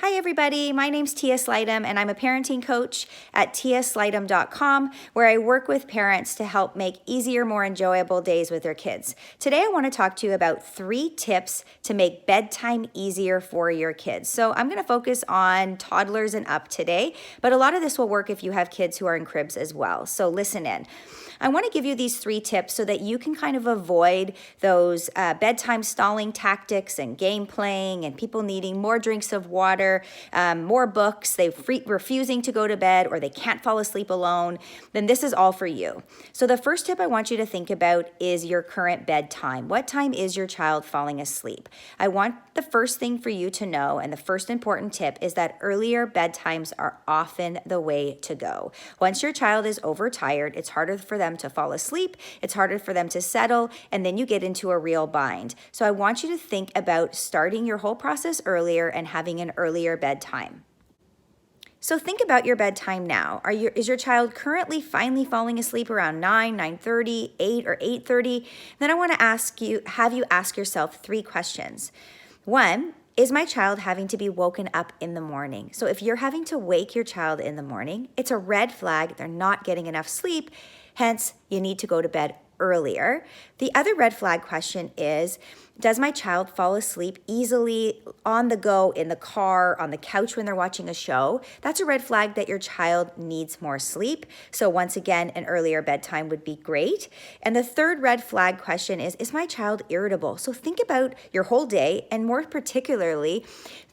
Hi everybody, my name's Tia Slidham and I'm a parenting coach at tiaslidham.com where I work with parents to help make easier, more enjoyable days with their kids. Today I want to talk to you about 3 tips to make bedtime easier for your kids. So I'm going to focus on toddlers and up today, but a lot of this will work if you have kids who are in cribs as well. So listen in. I want to give you these 3 tips so that you can kind of avoid those bedtime stalling tactics and game playing and people needing more drinks of water, more books, they refusing to go to bed or they can't fall asleep alone. Then this is all for you. So the first tip I want you to think about is your current bedtime. What time is your child falling asleep? I want the first thing for you to know, and the first important tip is that earlier bedtimes are often the way to go. Once your child is overtired, it's harder for them to fall asleep, it's harder for them to settle, and then you get into a real bind. So I want you to think about starting your whole process earlier and having an earlier bedtime. So think about your bedtime now. Is your child currently finally falling asleep around 9, 9:30, 8, or 8:30? Then I want to have you ask yourself 3 questions. 1, is my child having to be woken up in the morning? So if you're having to wake your child in the morning, it's a red flag. They're not getting enough sleep. Hence, you need to go to bed earlier. The other red flag question is, does my child fall asleep easily on the go, in the car, on the couch when they're watching a show? That's a red flag that your child needs more sleep. So once again, an earlier bedtime would be great. And the third red flag question is my child irritable? So think about your whole day, and more particularly,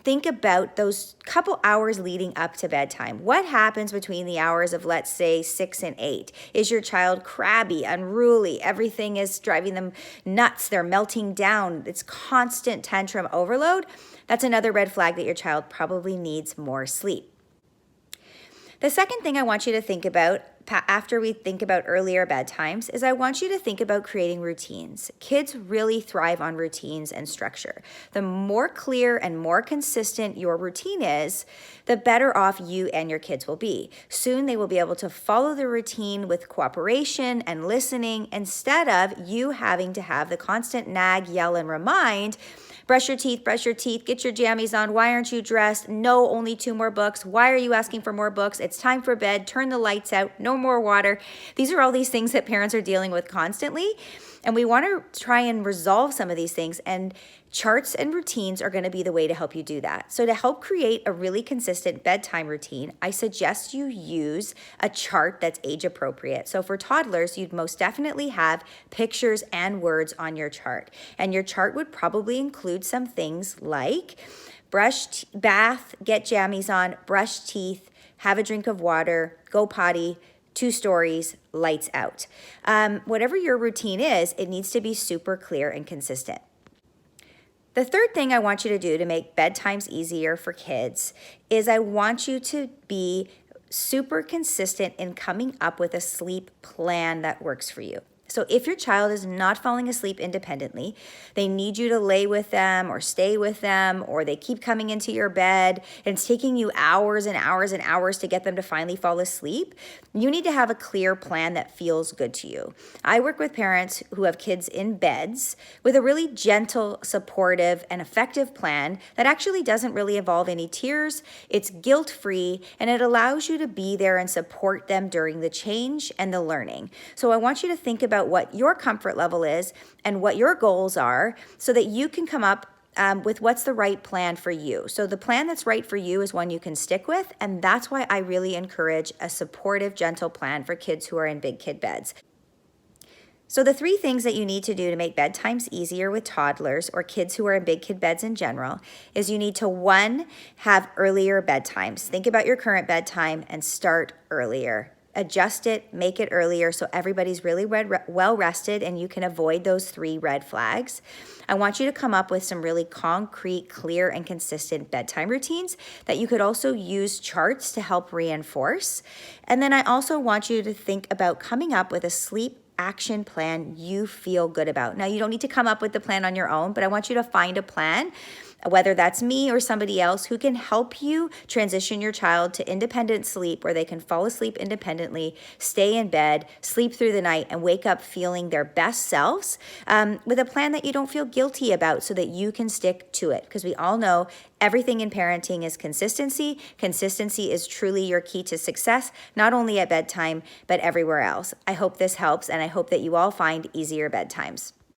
think about those couple hours leading up to bedtime. What happens between the hours of, let's say, 6 and 8? Is your child crabby, unruly? Everything is driving them nuts. They're melting down. It's constant tantrum overload. That's another red flag that your child probably needs more sleep. The second thing I want you to think about after we think about earlier bedtimes is I want you to think about creating routines. Kids really thrive on routines and structure. The more clear and more consistent your routine is, the better off you and your kids will be. Soon they will be able to follow the routine with cooperation and listening instead of you having to have the constant nag, yell, and remind. Brush your teeth, get your jammies on. Why aren't you dressed? No, only 2 more books. Why are you asking for more books? It's time for bed. Turn the lights out. No more water. These are all these things that parents are dealing with constantly. And we want to try and resolve some of these things. And charts and routines are going to be the way to help you do that. So to help create a really consistent bedtime routine, I suggest you use a chart that's age appropriate. So for toddlers, you'd most definitely have pictures and words on your chart. And your chart would probably include some things like bath, get jammies on, brush teeth, have a drink of water, go potty, 2 stories, lights out. Whatever your routine is, it needs to be super clear and consistent. The third thing I want you to do to make bedtimes easier for kids is I want you to be super consistent in coming up with a sleep plan that works for you. So if your child is not falling asleep independently, they need you to lay with them or stay with them, or they keep coming into your bed and it's taking you hours and hours and hours to get them to finally fall asleep, you need to have a clear plan that feels good to you. I work with parents who have kids in beds with a really gentle, supportive, and effective plan that actually doesn't really involve any tears. It's guilt-free, and it allows you to be there and support them during the change and the learning. So I want you to think about what your comfort level is and what your goals are so that you can come up with what's the right plan for you. So the plan that's right for you is one you can stick with, and that's why I really encourage a supportive, gentle plan for kids who are in big kid beds. So the 3 things that you need to do to make bedtimes easier with toddlers or kids who are in big kid beds in general is you need to, 1, have earlier bedtimes. Think about your current bedtime and start earlier. Adjust it, make it earlier so everybody's really well rested and you can avoid those 3 red flags. I want you to come up with some really concrete, clear, and consistent bedtime routines that you could also use charts to help reinforce. And then I also want you to think about coming up with a sleep action plan you feel good about. Now, you don't need to come up with the plan on your own, but I want you to find a plan whether that's me or somebody else, who can help you transition your child to independent sleep where they can fall asleep independently, stay in bed, sleep through the night, and wake up feeling their best selves, with a plan that you don't feel guilty about so that you can stick to it. Because we all know everything in parenting is consistency. Consistency is truly your key to success, not only at bedtime, but everywhere else. I hope this helps, and I hope that you all find easier bedtimes.